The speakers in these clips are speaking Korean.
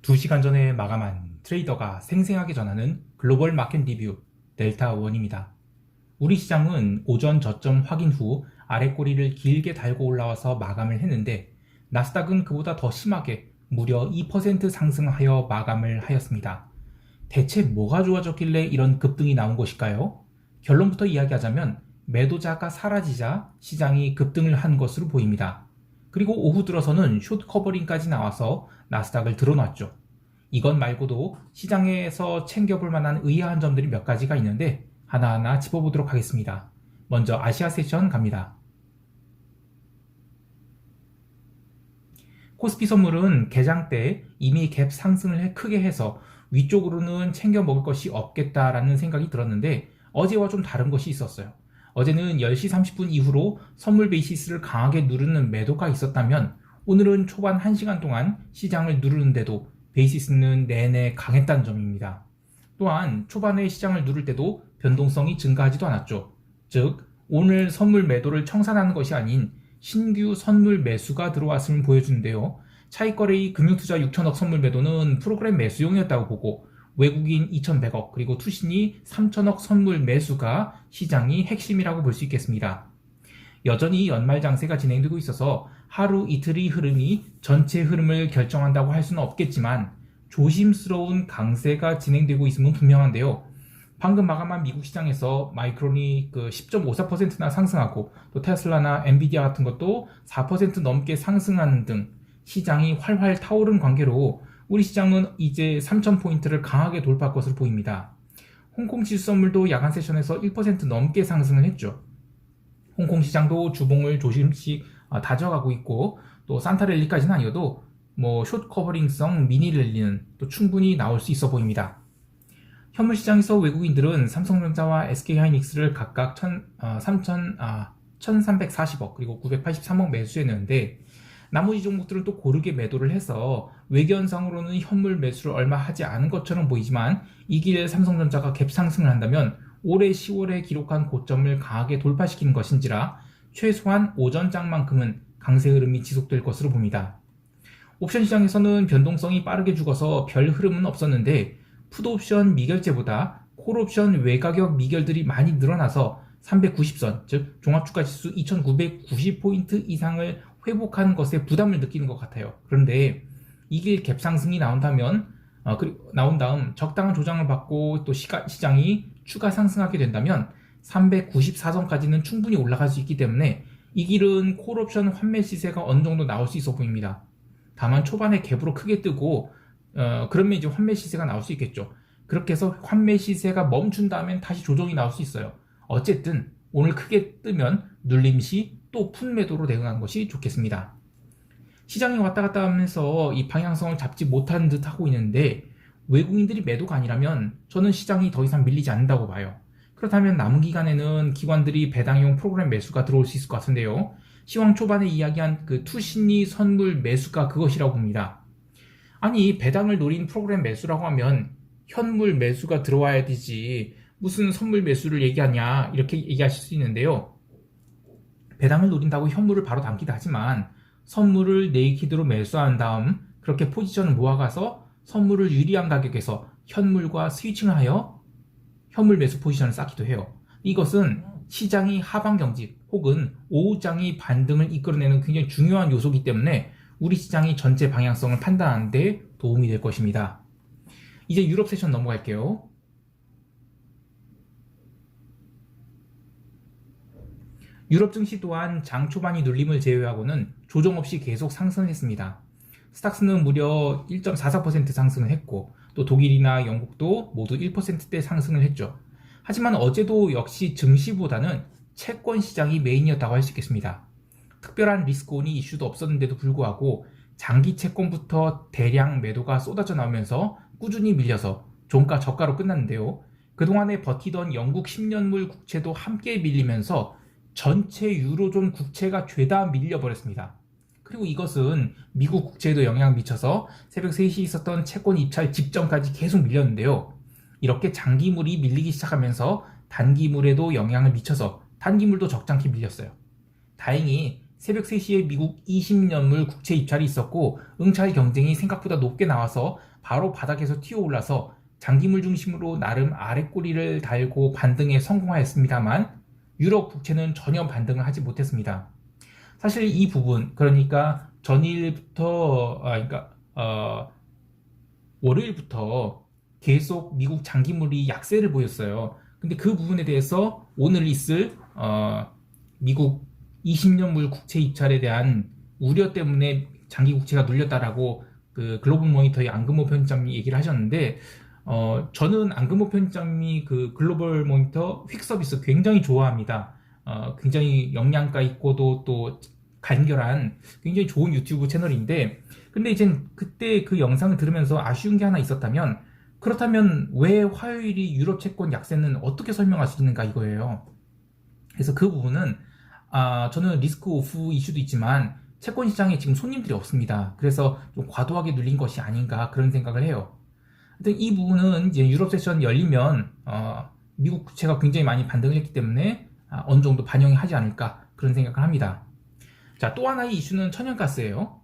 2시간 전에 마감한 트레이더가 생생하게 전하는 글로벌 마켓 리뷰 델타1입니다. 우리 시장은 오전 저점 확인 후 아래 꼬리를 길게 달고 올라와서 마감을 했는데 나스닥은 그보다 더 심하게 무려 2% 상승하여 마감을 하였습니다. 대체 뭐가 좋아졌길래 이런 급등이 나온 것일까요? 결론부터 이야기하자면 매도자가 사라지자 시장이 급등을 한 것으로 보입니다. 그리고 오후 들어서는 숏 커버링까지 나와서 나스닥을 드러났죠. 이것 말고도 시장에서 챙겨볼 만한 의아한 점들이 몇 가지가 있는데 하나하나 짚어보도록 하겠습니다. 먼저 아시아 세션 갑니다. 코스피 선물은 개장 때 이미 갭 상승을 크게 해서 위쪽으로는 챙겨 먹을 것이 없겠다라는 생각이 들었는데 어제와 좀 다른 것이 있었어요. 어제는 10시 30분 이후로 선물 베이시스를 강하게 누르는 매도가 있었다면 오늘은 초반 1시간 동안 시장을 누르는데도 베이시스는 내내 강했다는 점입니다. 또한 초반에 시장을 누를 때도 변동성이 증가하지도 않았죠. 즉 오늘 선물 매도를 청산하는 것이 아닌 신규 선물 매수가 들어왔음을 보여주는데요. 차익거래의 금융투자 6천억 선물 매도는 프로그램 매수용이었다고 보고 외국인 2,100억 그리고 투신이 3천억 선물 매수가 시장이 핵심이라고 볼 수 있겠습니다. 여전히 연말 장세가 진행되고 있어서 하루 이틀의 흐름이 전체 흐름을 결정한다고 할 수는 없겠지만 조심스러운 강세가 진행되고 있음은 분명한데요. 방금 마감한 미국 시장에서 마이크론이 10.54%나 상승하고 또 테슬라나 엔비디아 같은 것도 4% 넘게 상승하는 등 시장이 활활 타오른 관계로 우리 시장은 이제 3,000포인트를 강하게 돌파할 것으로 보입니다. 홍콩 지수 선물도 야간 세션에서 1% 넘게 상승을 했죠. 홍콩 시장도 주봉을 조금씩 다져가고 있고 또 산타랠리까지는 아니어도 숏 커버링성 미니 랠리는 또 충분히 나올 수 있어 보입니다. 현물 시장에서 외국인들은 삼성전자와 SK하이닉스를 각각 1,340억 그리고 983억 매수했는데 나머지 종목들은 또 고르게 매도를 해서 외견상으로는 현물 매수를 얼마 하지 않은 것처럼 보이지만 이 길 삼성전자가 갭 상승을 한다면 올해 10월에 기록한 고점을 강하게 돌파시키는 것인지라 최소한 오전장만큼은 강세 흐름이 지속될 것으로 봅니다. 옵션 시장에서는 변동성이 빠르게 죽어서 별 흐름은 없었는데 풋옵션 미결제보다 콜옵션 외가격 미결들이 많이 늘어나서 390선, 즉 종합주가지수 2990포인트 이상을 회복하는 것에 부담을 느끼는 것 같아요. 그런데 이 길 갭 상승이 나온 다음 적당한 조정을 받고 또 시장이 추가 상승하게 된다면 394선까지는 충분히 올라갈 수 있기 때문에 이 길은 콜옵션 환매 시세가 어느 정도 나올 수 있어 보입니다. 다만 초반에 갭으로 크게 뜨고 그러면 이제 환매 시세가 나올 수 있겠죠. 그렇게 해서 환매 시세가 멈춘 다음엔 다시 조정이 나올 수 있어요. 어쨌든 오늘 크게 뜨면 눌림 시 또 풋매도로 대응하는 것이 좋겠습니다. 시장이 왔다 갔다 하면서 이 방향성을 잡지 못하는 듯 하고 있는데 외국인들이 매도가 아니라면 저는 시장이 더 이상 밀리지 않는다고 봐요. 그렇다면 남은 기간에는 기관들이 배당용 프로그램 매수가 들어올 수 있을 것 같은데요. 시황 초반에 이야기한 투신이 선물 매수가 그것이라고 봅니다. 아니 배당을 노린 프로그램 매수라고 하면 현물 매수가 들어와야 되지 무슨 선물 매수를 얘기하냐 이렇게 얘기하실 수 있는데요. 배당을 노린다고 현물을 바로 담기도 하지만 선물을 네이키드로 매수한 다음 그렇게 포지션을 모아가서 선물을 유리한 가격에서 현물과 스위칭을 하여 현물 매수 포지션을 쌓기도 해요. 이것은 시장이 하방 경직 혹은 오후장이 반등을 이끌어내는 굉장히 중요한 요소이기 때문에 우리 시장이 전체 방향성을 판단하는 데 도움이 될 것입니다. 이제 유럽 세션 넘어갈게요. 유럽 증시 또한 장 초반이 눌림을 제외하고는 조정 없이 계속 상승했습니다. 스탁스는 무려 1.44% 상승을 했고 또 독일이나 영국도 모두 1%대 상승을 했죠. 하지만 어제도 역시 증시보다는 채권 시장이 메인이었다고 할 수 있겠습니다. 특별한 리스크온이 이슈도 없었는데도 불구하고 장기 채권부터 대량 매도가 쏟아져 나오면서 꾸준히 밀려서 종가 저가로 끝났는데요. 그동안에 버티던 영국 10년물 국채도 함께 밀리면서 전체 유로존 국채가 죄다 밀려버렸습니다. 그리고 이것은 미국 국채에도 영향을 미쳐서 새벽 3시에 있었던 채권 입찰 직전까지 계속 밀렸는데요. 이렇게 장기물이 밀리기 시작하면서 단기물에도 영향을 미쳐서 단기물도 적잖게 밀렸어요. 다행히 새벽 3시에 미국 20년물 국채 입찰이 있었고 응찰 경쟁이 생각보다 높게 나와서 바로 바닥에서 튀어올라서 장기물 중심으로 나름 아래 꼬리를 달고 반등에 성공하였습니다만 유럽 국채는 전혀 반등을 하지 못했습니다. 사실 이 부분, 그러니까 전일부터 월요일부터 계속 미국 장기물이 약세를 보였어요. 근데 그 부분에 대해서 오늘 있을 미국 20년물 국채 입찰에 대한 우려 때문에 장기 국채가 눌렸다라고 그 글로벌 모니터의 안금호 편집장님이 얘기를 하셨는데, 저는 안금호 편집장님이 그 글로벌 모니터 휙 서비스 굉장히 좋아합니다. 굉장히 영양가 있고도 또 간결한 굉장히 좋은 유튜브 채널인데, 근데 이제 그때 그 영상을 들으면서 아쉬운 게 하나 있었다면, 그렇다면 왜 화요일이 유럽 채권 약세는 어떻게 설명할 수 있는가 이거예요. 그래서 그 부분은 저는 리스크 오프 이슈도 있지만 채권 시장에 지금 손님들이 없습니다. 그래서 좀 과도하게 눌린 것이 아닌가 그런 생각을 해요. 하여튼 이 부분은 이제 유럽 세션 열리면 미국 국채가 굉장히 많이 반등을 했기 때문에 어느 정도 반영이 하지 않을까 그런 생각을 합니다. 자, 또 하나의 이슈는 천연가스예요.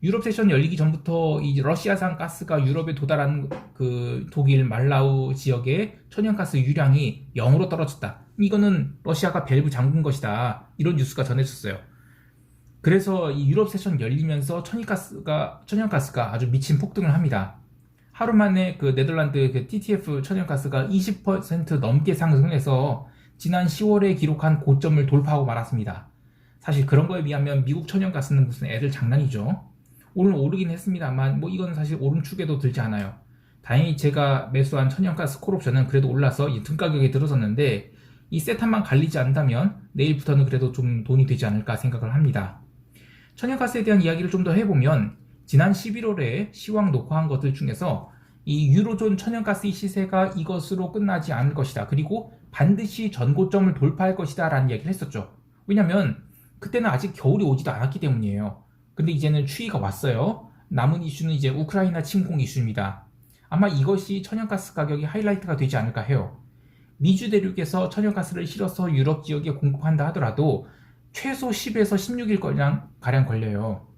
유럽 세션 열리기 전부터 이 러시아산 가스가 유럽에 도달한 그 독일 말라우 지역의 천연가스 유량이 0으로 떨어졌다. 이거는 러시아가 밸브 잠근 것이다. 이런 뉴스가 전해졌어요. 그래서 이 유럽 세션 열리면서 천연가스가 아주 미친 폭등을 합니다. 하루 만에 그 네덜란드 그 TTF 천연가스가 20% 넘게 상승해서 지난 10월에 기록한 고점을 돌파하고 말았습니다. 사실 그런 거에 비하면 미국 천연가스는 무슨 애들 장난이죠. 오늘 오르긴 했습니다만 뭐 이건 사실 오름축에도 들지 않아요. 다행히 제가 매수한 천연가스 콜옵션은 그래도 올라서 이 등가격에 들어섰는데, 이 세탄만 갈리지 않다면 내일부터는 그래도 좀 돈이 되지 않을까 생각을 합니다. 천연가스에 대한 이야기를 좀 더 해보면, 지난 11월에 시황 녹화한 것들 중에서 이 유로존 천연가스의 시세가 이것으로 끝나지 않을 것이다. 그리고 반드시 전고점을 돌파할 것이다 라는 이야기를 했었죠. 왜냐면 그때는 아직 겨울이 오지도 않았기 때문이에요. 근데 이제는 추위가 왔어요. 남은 이슈는 이제 우크라이나 침공 이슈입니다. 아마 이것이 천연가스 가격이 하이라이트가 되지 않을까 해요. 미주 대륙에서 천연가스를 실어서 유럽 지역에 공급한다 하더라도 최소 10에서 16일 가량 걸려요.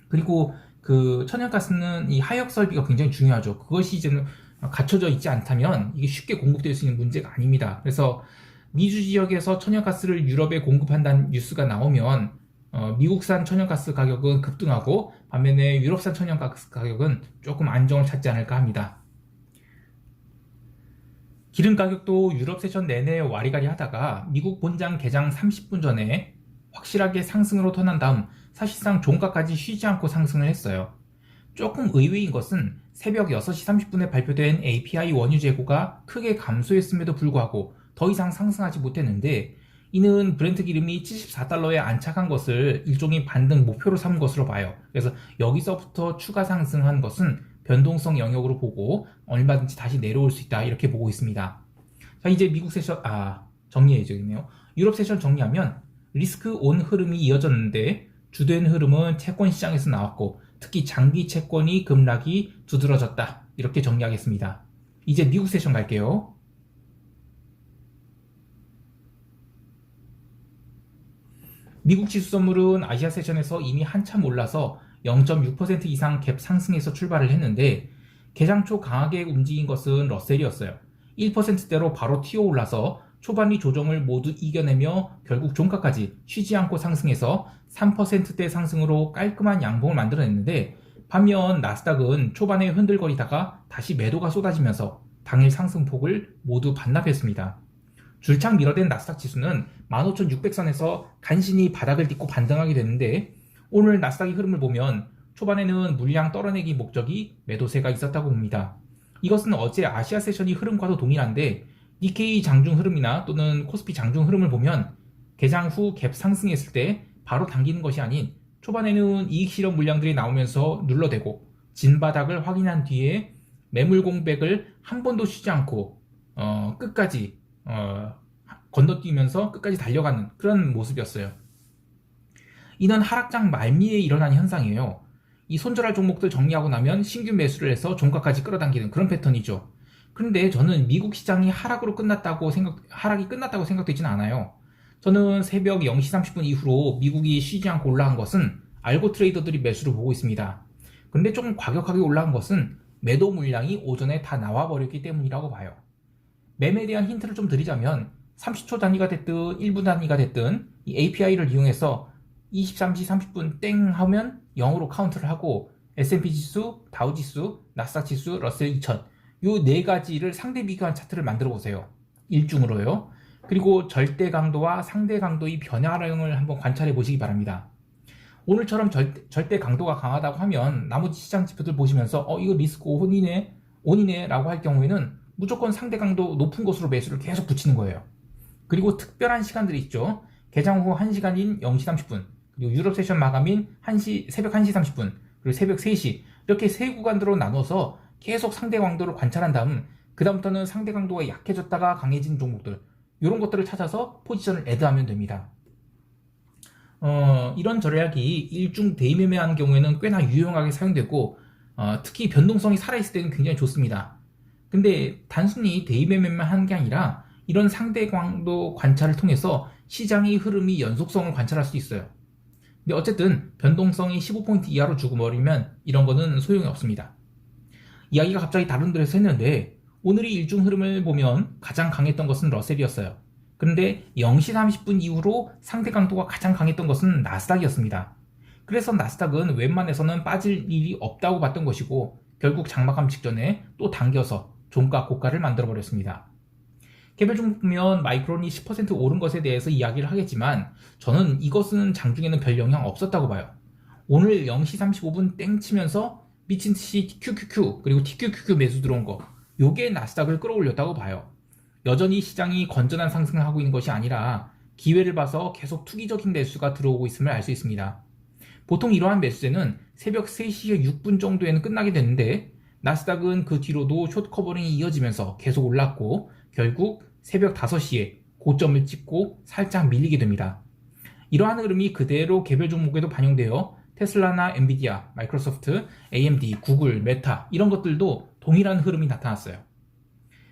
그리고 그 천연가스는 이 하역 설비가 굉장히 중요하죠. 그것이 이제는 갖춰져 있지 않다면 이게 쉽게 공급될 수 있는 문제가 아닙니다. 그래서 미주 지역에서 천연가스를 유럽에 공급한다는 뉴스가 나오면 미국산 천연가스 가격은 급등하고 반면에 유럽산 천연가스 가격은 조금 안정을 찾지 않을까 합니다. 기름 가격도 유럽 세션 내내 와리가리 하다가 미국 본장 개장 30분 전에 확실하게 상승으로 턴한 다음 사실상 종가까지 쉬지 않고 상승을 했어요. 조금 의외인 것은 새벽 6시 30분에 발표된 API 원유 재고가 크게 감소했음에도 불구하고 더 이상 상승하지 못했는데, 이는 브렌트 기름이 74달러에 안착한 것을 일종의 반등 목표로 삼은 것으로 봐요. 그래서 여기서부터 추가 상승한 것은 변동성 영역으로 보고 얼마든지 다시 내려올 수 있다 이렇게 보고 있습니다. 자, 이제 미국 세션 정리해야겠네요. 유럽 세션 정리하면 리스크 온 흐름이 이어졌는데 주된 흐름은 채권 시장에서 나왔고 특히 장기 채권이 급락이 두드러졌다 이렇게 정리하겠습니다. 이제 미국 세션 갈게요. 미국 지수 선물은 아시아 세션에서 이미 한참 올라서 0.6% 이상 갭 상승해서 출발을 했는데, 개장 초 강하게 움직인 것은 러셀이었어요. 1%대로 바로 튀어올라서 초반의 조정을 모두 이겨내며 결국 종가까지 쉬지 않고 상승해서 3%대 상승으로 깔끔한 양봉을 만들어냈는데, 반면 나스닥은 초반에 흔들거리다가 다시 매도가 쏟아지면서 당일 상승폭을 모두 반납했습니다. 줄창 밀어댄 나스닥 지수는 15,600선에서 간신히 바닥을 딛고 반등하게 됐는데, 오늘 나스닥의 흐름을 보면 초반에는 물량 떨어내기 목적이 매도세가 있었다고 봅니다. 이것은 어제 아시아 세션이 흐름과도 동일한데, 니케이 장중 흐름이나 또는 코스피 장중 흐름을 보면 개장 후 갭 상승했을 때 바로 당기는 것이 아닌 초반에는 이익 실현 물량들이 나오면서 눌러대고 진바닥을 확인한 뒤에 매물 공백을 한 번도 쉬지 않고 끝까지 건너뛰면서 끝까지 달려가는 그런 모습이었어요. 이는 하락장 말미에 일어난 현상이에요. 이 손절할 종목들 정리하고 나면 신규 매수를 해서 종가까지 끌어당기는 그런 패턴이죠. 그런데 저는 미국 시장이 하락이 끝났다고 생각되지는 않아요. 저는 새벽 0시 30분 이후로 미국이 쉬지 않고 올라간 것은 알고 트레이더들이 매수를 보고 있습니다. 그런데 조금 과격하게 올라간 것은 매도 물량이 오전에 다 나와버렸기 때문이라고 봐요. 매매에 대한 힌트를 좀 드리자면 30초 단위가 됐든 1분 단위가 됐든 이 API를 이용해서 23시 30분 땡 하면 0으로 카운트를 하고 S&P 지수, 다우 지수, 나스닥 지수, 러셀 2000 요 네 가지를 상대 비교한 차트를 만들어 보세요. 일중으로요. 그리고 절대 강도와 상대 강도의 변화량을 한번 관찰해 보시기 바랍니다. 오늘처럼 절대 강도가 강하다고 하면 나머지 시장 지표들 보시면서 이거 리스크 온이네 라고 할 경우에는 무조건 상대 강도 높은 것으로 매수를 계속 붙이는 거예요. 그리고 특별한 시간들이 있죠. 개장 후 1시간인 0시 30분, 그리고 유럽 세션 마감인 새벽 1시 30분, 그리고 새벽 3시 이렇게 세 구간으로 나눠서 계속 상대 강도를 관찰한 다음 그 다음부터는 상대 강도가 약해졌다가 강해진 종목들 이런 것들을 찾아서 포지션을 애드하면 됩니다. 이런 전략이 일중 대매매하는 경우에는 꽤나 유용하게 사용되고 특히 변동성이 살아있을 때는 굉장히 좋습니다. 근데 단순히 대매매만 하는 게 아니라 이런 상대 강도 관찰을 통해서 시장의 흐름이 연속성을 관찰할 수 있어요. 근데 어쨌든 변동성이 15포인트 이하로 죽어버리면 이런 거는 소용이 없습니다. 이야기가 갑자기 다른 데서 했는데 오늘의 일중 흐름을 보면 가장 강했던 것은 러셀이었어요. 그런데 0시 30분 이후로 상대 강도가 가장 강했던 것은 나스닥이었습니다. 그래서 나스닥은 웬만해서는 빠질 일이 없다고 봤던 것이고 결국 장마감 직전에 또 당겨서 종가 고가를 만들어버렸습니다. 개별 종목 보면 마이크론이 10% 오른 것에 대해서 이야기를 하겠지만 저는 이것은 장중에는 별 영향 없었다고 봐요. 오늘 0시 35분 땡 치면서 미친듯이 QQQ 그리고 TQQQ 매수 들어온 거 요게 나스닥을 끌어올렸다고 봐요. 여전히 시장이 건전한 상승을 하고 있는 것이 아니라 기회를 봐서 계속 투기적인 매수가 들어오고 있음을 알 수 있습니다. 보통 이러한 매수세는 새벽 3시 6분 정도에는 끝나게 되는데 나스닥은 그 뒤로도 숏 커버링이 이어지면서 계속 올랐고 결국 새벽 5시에 고점을 찍고 살짝 밀리게 됩니다. 이러한 흐름이 그대로 개별 종목에도 반영되어 테슬라나 엔비디아, 마이크로소프트, AMD, 구글, 메타 이런 것들도 동일한 흐름이 나타났어요.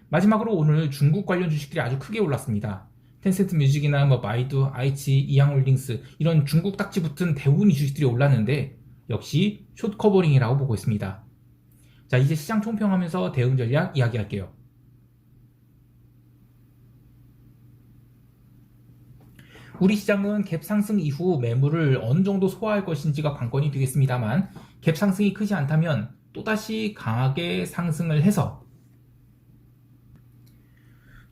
마지막으로 오늘 중국 관련 주식들이 아주 크게 올랐습니다. 텐센트 뮤직이나 바이두, 아이치, 이항홀딩스 이런 중국 딱지 붙은 대부분의 주식들이 올랐는데 역시 숏 커버링이라고 보고 있습니다. 자, 이제 시장 총평하면서 대응 전략 이야기할게요. 우리 시장은 갭 상승 이후 매물을 어느 정도 소화할 것인지가 관건이 되겠습니다만 갭 상승이 크지 않다면 또다시 강하게 상승을 해서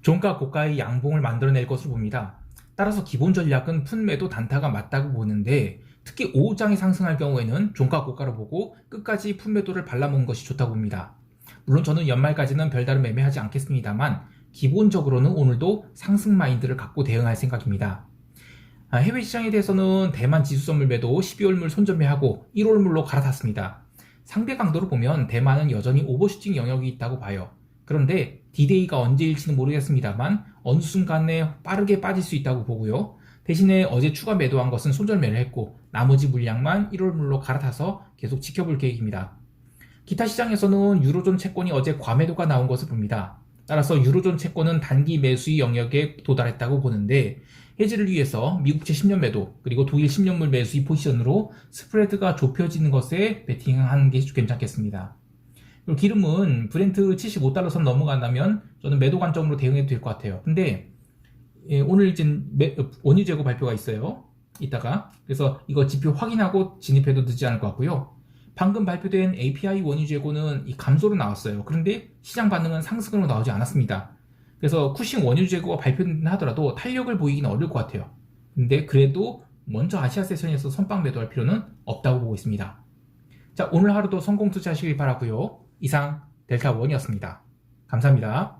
종가 고가의 양봉을 만들어낼 것으로 봅니다. 따라서 기본 전략은 푼매도 단타가 맞다고 보는데 특히 오후장에 상승할 경우에는 종가 고가를 보고 끝까지 푼매도를 발라먹는 것이 좋다고 봅니다. 물론 저는 연말까지는 별다른 매매하지 않겠습니다만 기본적으로는 오늘도 상승 마인드를 갖고 대응할 생각입니다. 해외 시장에 대해서는 대만 지수선물 매도 12월물 손절매하고 1월물로 갈아탔습니다. 상대 강도를 보면 대만은 여전히 오버슈팅 영역이 있다고 봐요. 그런데 D-Day가 언제일지는 모르겠습니다만 어느 순간에 빠르게 빠질 수 있다고 보고요. 대신에 어제 추가 매도한 것은 손절매를 했고 나머지 물량만 1월물로 갈아타서 계속 지켜볼 계획입니다. 기타 시장에서는 유로존 채권이 어제 과매도가 나온 것을 봅니다. 따라서 유로존 채권은 단기 매수의 영역에 도달했다고 보는데 해지를 위해서 미국채 10년 매도 그리고 독일 10년물 매수의 포지션으로 스프레드가 좁혀지는 것에 베팅하는 게 괜찮겠습니다. 그리고 기름은 브렌트 75달러 선 넘어간다면 저는 매도 관점으로 대응해도 될 것 같아요. 근데 오늘 이제 원유 재고 발표가 있어요. 이따가 그래서 이거 지표 확인하고 진입해도 늦지 않을 것 같고요. 방금 발표된 API 원유 재고는 이 감소로 나왔어요. 그런데 시장 반응은 상승으로 나오지 않았습니다. 그래서 쿠싱 원유 재고가 발표된다 하더라도 탄력을 보이기는 어려울 것 같아요. 근데 그래도 먼저 아시아 세션에서 선빵 매도할 필요는 없다고 보고 있습니다. 자, 오늘 하루도 성공 투자하시길 바라고요. 이상 델타원이었습니다. 감사합니다.